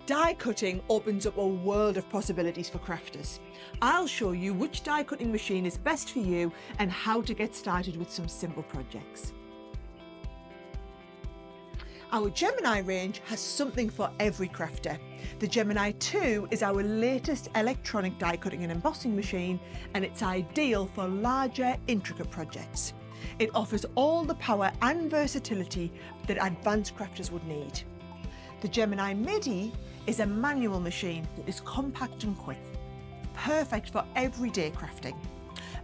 Die cutting opens up a world of possibilities for crafters. I'll show you which die cutting machine is best for you and how to get started with some simple projects. Our Gemini range has something for every crafter. The Gemini 2 is our latest electronic die cutting and embossing machine, and it's ideal for larger, intricate projects. It offers all the power and versatility that advanced crafters would need. The Gemini Midi is a manual machine that is compact and quick, perfect for everyday crafting.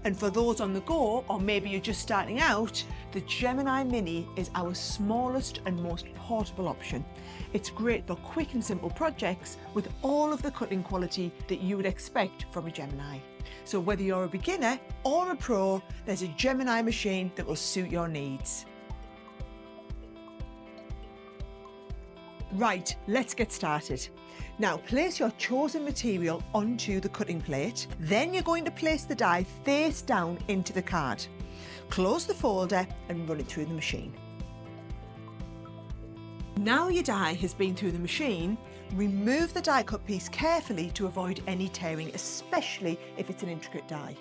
And for those on the go, or maybe you're just starting out, the Gemini Mini is our smallest and most portable option. It's great for quick and simple projects with all of the cutting quality that you would expect from a Gemini. So whether you're a beginner or a pro, there's a Gemini machine that will suit your needs. Right, let's get started. Now place your chosen material onto the cutting plate. Then you're going to place the die face down into the card. Close the folder and run it through the machine. Now your die has been through the machine, remove the die cut piece carefully to avoid any tearing, especially if it's an intricate die.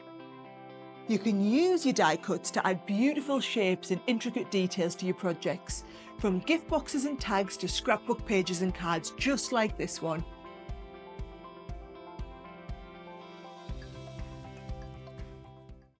You can use your die cuts to add beautiful shapes and intricate details to your projects, from gift boxes and tags to scrapbook pages and cards just like this one.